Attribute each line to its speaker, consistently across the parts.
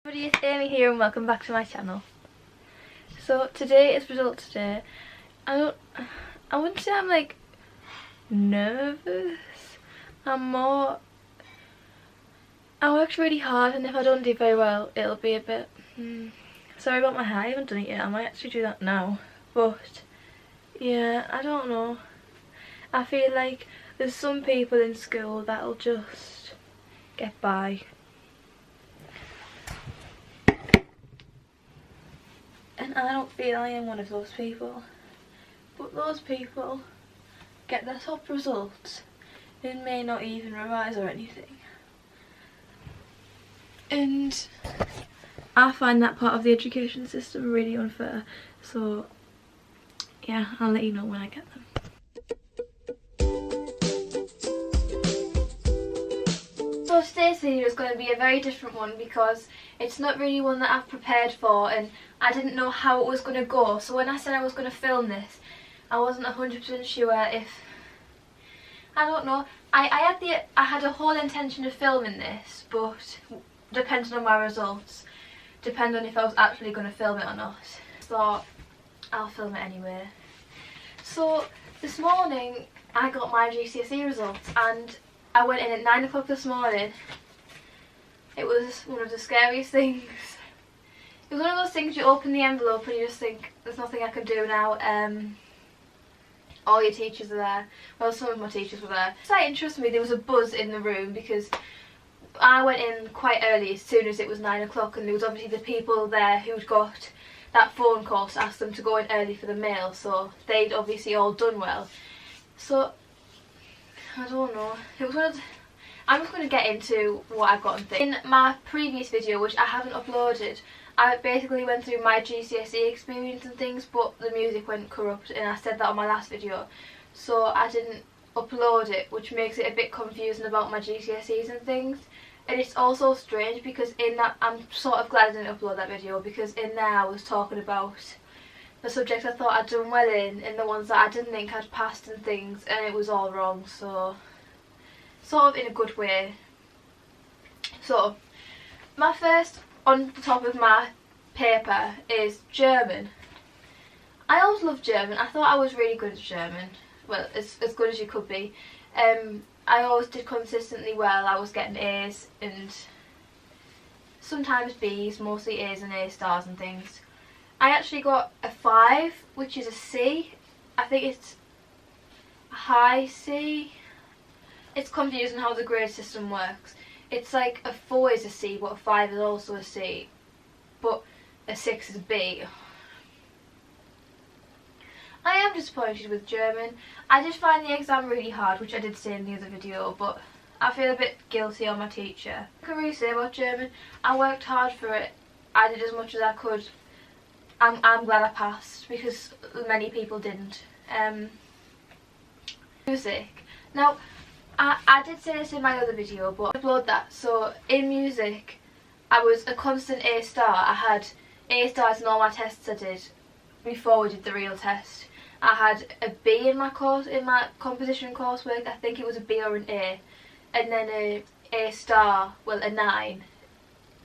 Speaker 1: Everybody, it's Amy here and welcome back to my channel. So today is results day. I wouldn't say I'm like nervous. I worked really hard, and if I don't do very well it'll be a bit sorry about my hair. I haven't done it yet. I might actually do that now, but yeah, I don't know. I feel like there's some people in school that'll just get by. And I don't feel I am one of those people. But those people get their top results and may not even revise or anything. And I find that part of the education system really unfair. So yeah, I'll let you know when I get them. So today's video is going to be a very different one because it's not really one that I've prepared for, and I didn't know how it was going to go. So when I said I was going to film this, I wasn't 100% sure if, I don't know, I had a whole intention of filming this, but depending on my results, depending on if I was actually going to film it or not, I thought I'll film it anyway. So this morning I got my GCSE results and I went in at 9 o'clock this morning. It was one of the scariest things. It was one of those things you open the envelope and you just think, there's nothing I can do now. All your teachers are there. Well, some of my teachers were there. It's quite interesting me, there was a buzz in the room because I went in quite early as soon as it was 9 o'clock, and there was obviously the people there who'd got that phone call to ask them to go in early for the mail, so they'd obviously all done well. So I don't know. It was one of the, I'm just going to get into what I've got and things. In my previous video, which I haven't uploaded, I basically went through my GCSE experience and things, but the music went corrupt, and I said that on my last video, so I didn't upload it, which makes it a bit confusing about my GCSEs and things. And it's also strange because in that, I'm sort of glad I didn't upload that video, because in there I was talking about the subjects I thought I'd done well in, and the ones that I didn't think I'd passed and things, and it was all wrong, so sort of in a good way. So my first on the top of my paper is German. I always loved German. I thought I was really good at German. Well, as good as you could be. I always did consistently well. I was getting A's and sometimes B's, mostly A's and A stars and things. I actually got a 5, which is a C. I think it's a high C. It's confusing how the grade system works. It's like a 4 is a C, but a 5 is also a C. But a 6 is a B. I am disappointed with German. I did find the exam really hard, which I did say in the other video, but I feel a bit guilty on my teacher. I can really say about German, I worked hard for it. I did as much as I could. I'm glad I passed, because many people didn't. Music. Now, I did say this in my other video, but I upload that. So in music, I was a constant A star. I had A stars in all my tests I did before we did the real test. I had a B in my course, in my composition coursework. I think it was a B or an A, and then a star, well, a 9,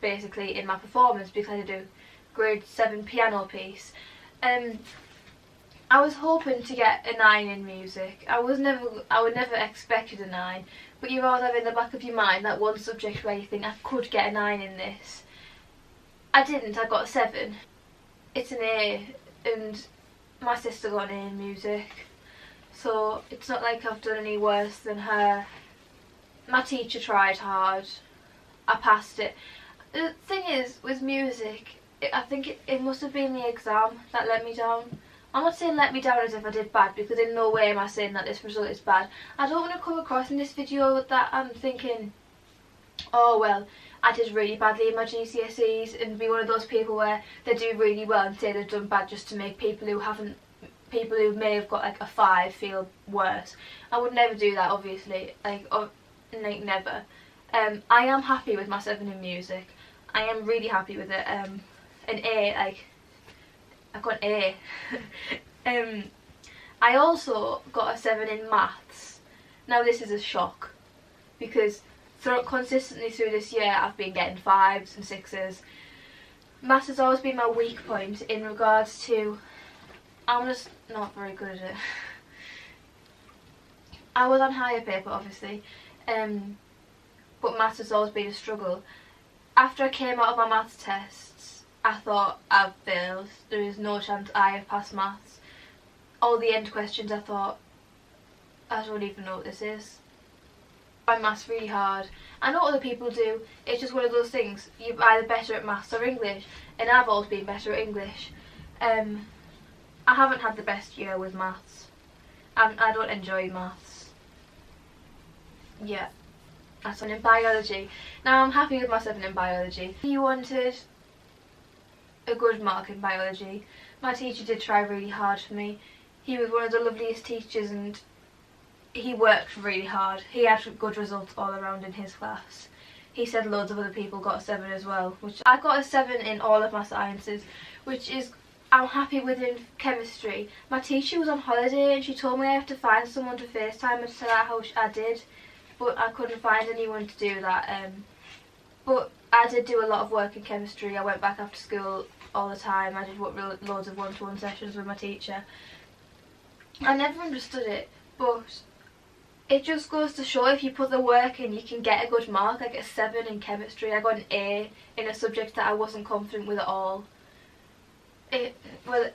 Speaker 1: basically in my performance, because I did a grade 7 piano piece. I was hoping to get a 9 in music. I would never expected a 9, but you always have in the back of your mind that one subject where you think, I could get a 9 in this. I didn't. I got a 7. It's an A, and my sister got an A in music, so it's not like I've done any worse than her. My teacher tried hard. I passed it. The thing is, with music, I think it must have been the exam that let me down. I'm not saying let me down as if I did bad, because in no way am I saying that this result is bad. I don't want to come across in this video that I'm thinking, oh well, I did really badly in my GCSEs, and be one of those people where they do really well and say they've done bad just to make people who may have got like a 5 feel worse. I would never do that, obviously, like never. I am happy with my 7 in music. I am really happy with it. An A, like, I've got an A. I also got a 7 in maths. Now this is a shock, because consistently through this year I've been getting 5s and 6s, Maths has always been my weak point in regards to, I'm just not very good at it. I was on higher paper obviously, but maths has always been a struggle. After I came out of my maths tests, I thought I've failed. There is no chance I have passed maths. All the end questions I thought, I don't even know what this is. I find maths really hard. I know other people do, it's just one of those things, you're either better at maths or English, and I've always been better at English. I haven't had the best year with maths. I don't enjoy maths. Yeah, that's one in biology. Now I'm happy with my 7 in biology. He wanted a good mark in biology. My teacher did try really hard for me. He was one of the loveliest teachers and he worked really hard. He had good results all around in his class. He said loads of other people got a 7 as well, which I got a 7 in all of my sciences, which is I'm happy with. In chemistry, my teacher was on holiday and she told me I have to find someone to FaceTime and tell her how I did, but I couldn't find anyone to do that. But I did do a lot of work in chemistry. I went back after school all the time. I did loads of one-to-one sessions with my teacher. I never understood it, but it just goes to show if you put the work in, you can get a good mark. I get a 7 in chemistry. I got an A in a subject that I wasn't confident with at all. And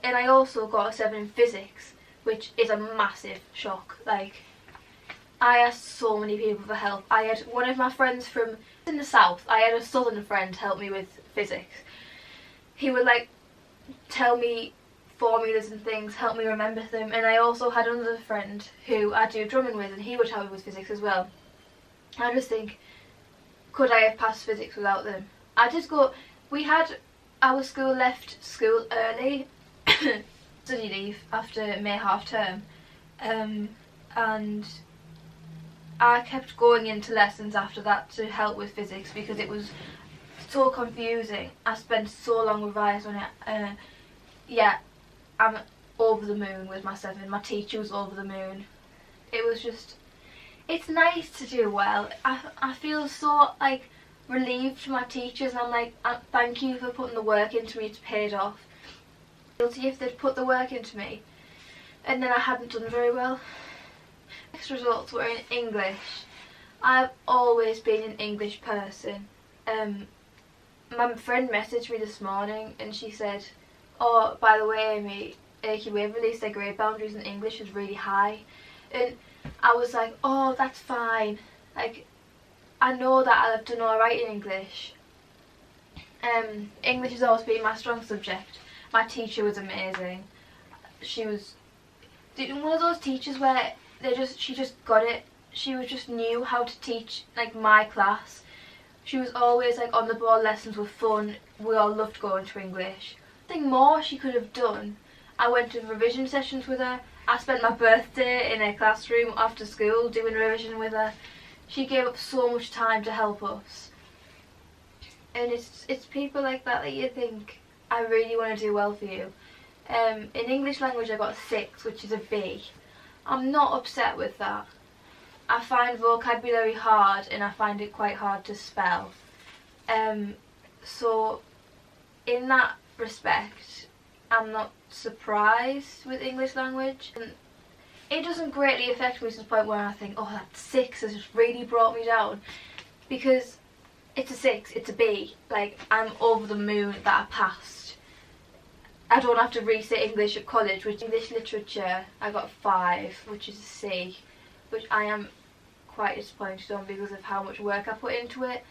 Speaker 1: I also got a 7 in physics, which is a massive shock. Like, I asked so many people for help. I had one of my friends from in the south, I had a southern friend help me with physics. He would like tell me formulas and things, help me remember them, and I also had another friend who I do drumming with and he would help me with physics as well. I just think, could I have passed physics without them? I did go, we had our school left school early, study leave after May half term, and I kept going into lessons after that to help with physics because it was so confusing. I spent so long revising it. Yeah, I'm over the moon with my 7. My teacher was over the moon. It was just, it's nice to do well. I feel so like relieved to my teachers, and I'm like, thank you for putting the work into me, it's paid off. Guilty if they'd put the work into me and then I hadn't done very well. Next results were in English. I've always been an English person. My friend messaged me this morning and she said, oh, by the way Amy, AQA released their grade boundaries in English was really high. And I was like, oh, that's fine. Like, I know that I've done alright in English. English has always been my strong subject. My teacher was amazing. She was one of those teachers where she just got it. She just knew how to teach like my class. She was always like on the ball, lessons were fun. We all loved going to English. I think more she could have done. I went to revision sessions with her. I spent my birthday in her classroom after school doing revision with her. She gave up so much time to help us. And it's people like that you think, I really want to do well for you. In English language I got a 6, which is a B. I'm not upset with that. I find vocabulary hard and I find it quite hard to spell. So in that respect, I'm not surprised with English language. And it doesn't greatly affect me to the point where I think, oh, that 6 has just really brought me down. Because it's a 6, it's a B. Like, I'm over the moon that I passed. I don't have to re-sit English at college, which English literature I got a 5, which is a C, which I am quite disappointed on because of how much work I put into it.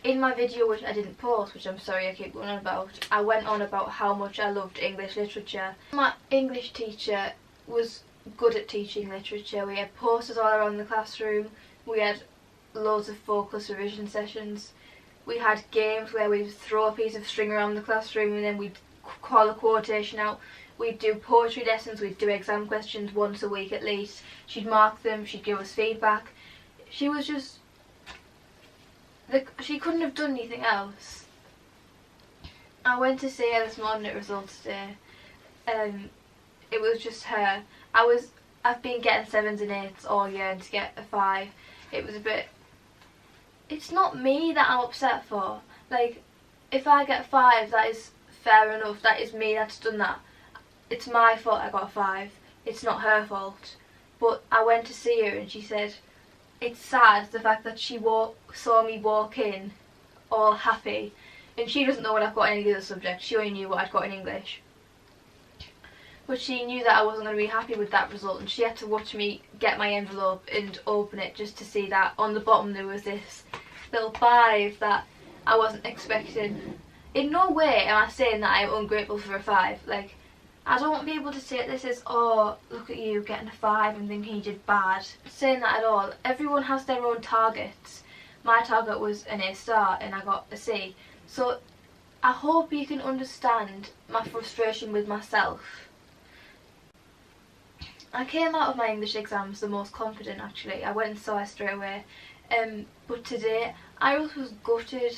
Speaker 1: In my video, which I didn't post, which I'm sorry I keep going on about, I went on about how much I loved English literature. My English teacher was good at teaching literature. We had posters all around the classroom, we had loads of focus revision sessions, we had games where we'd throw a piece of string around the classroom and then we'd call a quotation out. We'd do poetry lessons, we'd do exam questions once a week at least. She'd mark them, she'd give us feedback. She was just, she couldn't have done anything else. I went to see her this morning at results day. It was just her. I've been getting 7s and 8s all year, and to get a 5, it was a bit, it's not me that I'm upset for. Like, if I get 5, that is fair enough, that is me that's done that. It's my fault I got a 5. It's not her fault. But I went to see her and she said, it's sad the fact that she saw me walk in all happy, and she doesn't know what I've got in any other subject. She only knew what I'd got in English. But she knew that I wasn't going to be happy with that result, and she had to watch me get my envelope and open it just to see that on the bottom there was this little 5 that I wasn't expecting. In no way am I saying that I'm ungrateful for a 5. Like, I don't want to be able to say this as, oh, look at you getting a 5 and thinking you did bad. I'm not saying that at all. Everyone has their own targets. My target was an A star and I got a C. So I hope you can understand my frustration with myself. I came out of my English exams the most confident actually. I went and saw her straight away. But today I was gutted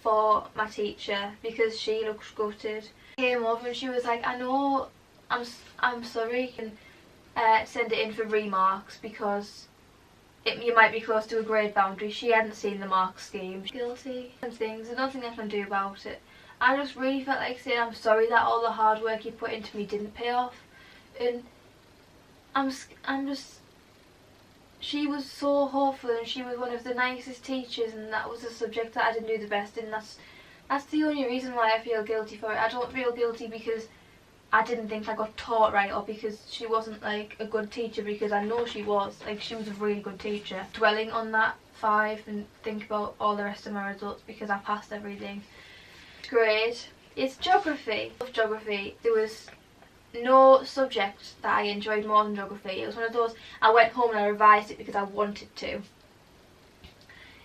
Speaker 1: for my teacher because she looked gutted. Came over and she was like, I know, I'm sorry, you can send it in for remarks because you might be close to a grade boundary. She hadn't seen the mark scheme. Guilty and things, there's nothing I can do about it. I just really felt like saying I'm sorry that all the hard work you put into me didn't pay off, and I'm just, she was so hopeful and she was one of the nicest teachers, and that was a subject that I didn't do the best in. That's the only reason why I feel guilty for it. I don't feel guilty because I didn't think I got taught right or because she wasn't like a good teacher, because I know she was. Like, she was a really good teacher. Dwelling on that 5 and think about all the rest of my results because I passed everything. Grade. It's geography. I love geography. There was no subject that I enjoyed more than geography. It was one of those, I went home and I revised it because I wanted to.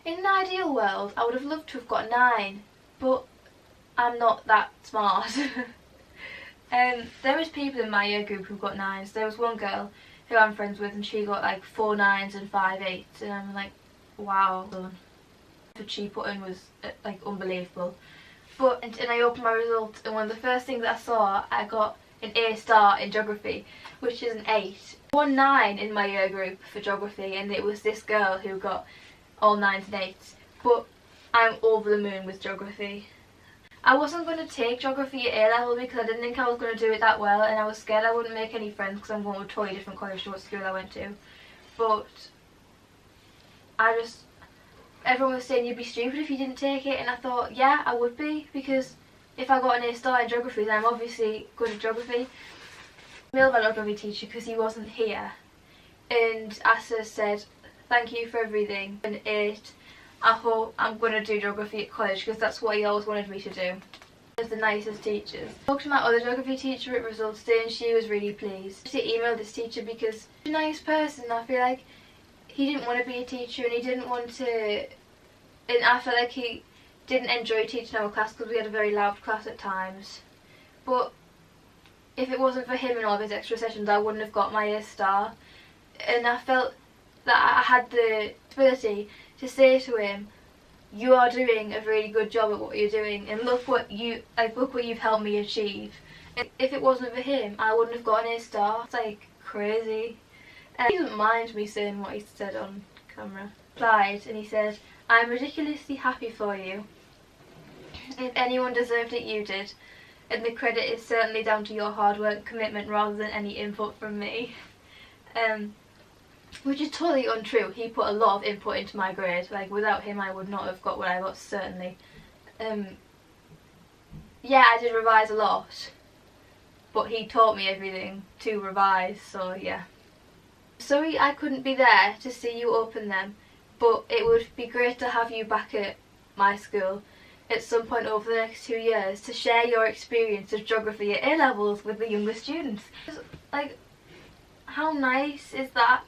Speaker 1: In an ideal world, I would have loved to have got a 9. But I'm not that smart. There was people in my year group who got 9s. There was one girl who I'm friends with and she got like 4 9s and 5 8s, and I'm like, wow. What she put in was like unbelievable. But and I opened my results and one of the first things I saw, I got an A star in geography, which is an 8. 1 9 in my year group for geography, and it was this girl who got all 9s and 8s. But I'm over the moon with geography. I wasn't going to take geography at A level because I didn't think I was going to do it that well, and I was scared I wouldn't make any friends because I'm going to a totally different college to what school I went to. But everyone was saying you'd be stupid if you didn't take it, and I thought, yeah, I would be, because if I got an A star in geography then I'm obviously good at geography. I emailed my geography teacher because he wasn't here, and Asa said, thank you for everything, an 8. I hope I'm going to do geography at college because that's what he always wanted me to do. One of the nicest teachers. I talked to my other geography teacher at results day and she was really pleased. She emailed this teacher because he's a nice person. I feel like he didn't want to be a teacher and he didn't want to, and I felt like he didn't enjoy teaching our class because we had a very loud class at times. But if it wasn't for him and all of his extra sessions I wouldn't have got my A star, and I felt that I had the ability to say to him, you are doing a really good job at what you're doing and look what you've helped me achieve. And if it wasn't for him I wouldn't have got an A star. It's like crazy. And he doesn't mind me saying what he said on camera. Replied and he said, I'm ridiculously happy for you. If anyone deserved it you did, and the credit is certainly down to your hard work and commitment rather than any input from me. Which is totally untrue. He put a lot of input into my grade. Like, without him I would not have got what I got, certainly. Yeah, I did revise a lot, but he taught me everything to revise, so yeah. Sorry I couldn't be there to see you open them, but it would be great to have you back at my school at some point over the next 2 years to share your experience of geography at A levels with the younger students. Like, how nice is that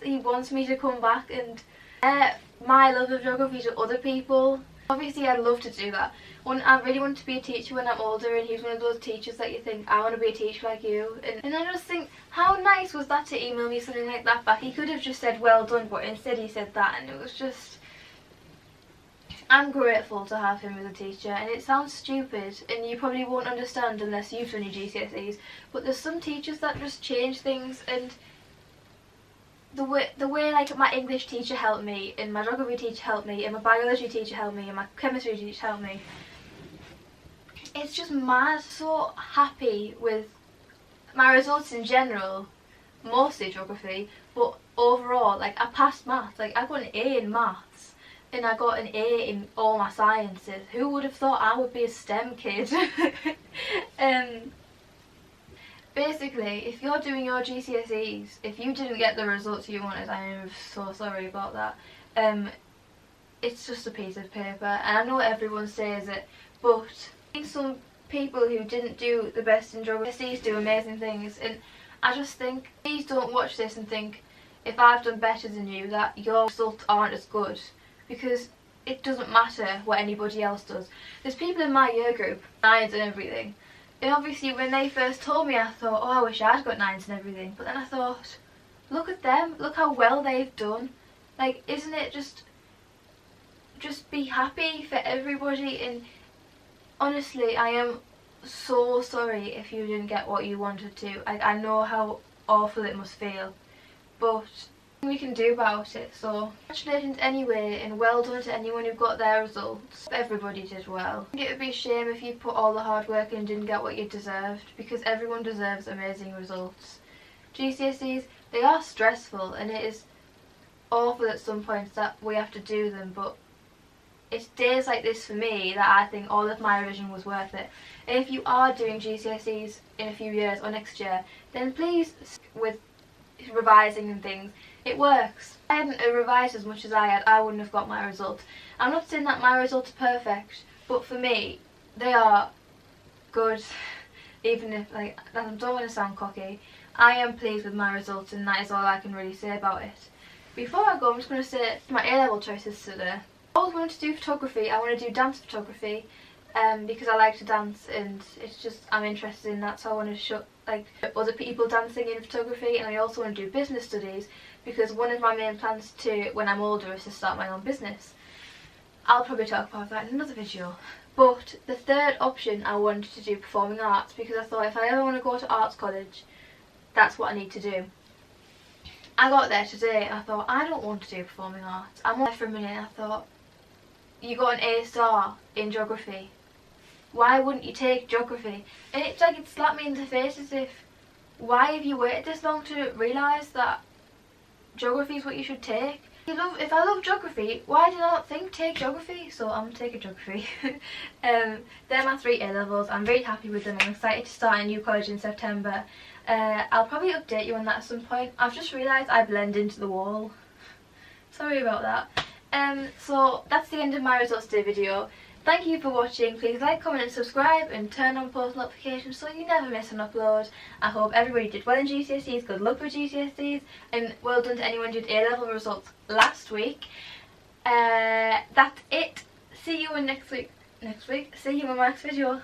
Speaker 1: he wants me to come back and share my love of geography to other people. Obviously I'd love to do that. I really want to be a teacher when I'm older, and he's one of those teachers that you think, I want to be a teacher like you. And I just think, how nice was that to email me something like that back? He could have just said well done, but instead he said that, and it was just, I'm grateful to have him as a teacher. And it sounds stupid and you probably won't understand unless you've done your GCSEs, but there's some teachers that just change things, and the way like my English teacher helped me, and my geography teacher helped me, and my biology teacher helped me, and my chemistry teacher helped me. it's just mad. So happy with my results in general, mostly geography, but overall, like, I passed maths. Like, I got an A in maths and I got an A in all my sciences. Who would have thought I would be a STEM kid? Basically, if you're doing your GCSEs, if you didn't get the results you wanted, I am so sorry about that. It's just a piece of paper, and I know everyone says it, but some people who didn't do the best in GCSEs do amazing things, and I just think, please don't watch this and think, if I've done better than you, that your results aren't as good, because it doesn't matter what anybody else does. There's people in my year group, 9s and everything, and obviously when they first told me, I thought, oh, I wish I'd got 9s and everything, but then I thought, look at them, look how well they've done. Like, isn't it just be happy for everybody? And honestly, I am so sorry if you didn't get what you wanted to. I know how awful it must feel, but we can do about it. So congratulations anyway, and well done to anyone who got their results. Everybody did well. It would be a shame if you put all the hard work in and didn't get what you deserved, because everyone deserves amazing results. GCSEs, they are stressful, and it is awful at some points that we have to do them, but it's days like this for me that I think all of my revision was worth it. And if you are doing GCSEs in a few years or next year, then please, with revising and things, it works. If I hadn't revised as much as I had, I wouldn't have got my results. I'm not saying that my results are perfect, but for me, they are good. Even if, like, I don't want to sound cocky, I am pleased with my results, and that is all I can really say about it. Before I go, I'm just going to say my A-level choices today. I always wanted to do photography. I want to do dance photography because I like to dance, and it's just, I'm interested in that, so I want to show like other people dancing in photography. And I also want to do business studies because one of my main plans to when I'm older is to start my own business. I'll probably talk about that in another video. But the third option, I wanted to do performing arts, because I thought if I ever want to go to arts college, that's what I need to do. I got there today and I thought, I don't want to do performing arts. I'm on there for a minute and I thought, you got an A star in geography, why wouldn't you take geography? And it's like it slapped me in the face, as if, why have you waited this long to realise that geography is what you should take? If I love geography, why did I not think take geography? So I'm taking geography. They're my 3 A-levels. I'm very happy with them. I'm excited to start a new college in September. I'll probably update you on that at some point. I've just realised I blend into the wall. Sorry about that. So that's the end of my results day video. Thank you for watching. Please like, comment and subscribe, and turn on post notifications so you never miss an upload. I hope everybody did well in GCSEs. Good luck with GCSEs, and well done to anyone who did A-level results last week. That's it. See you in next week. See you in my next video.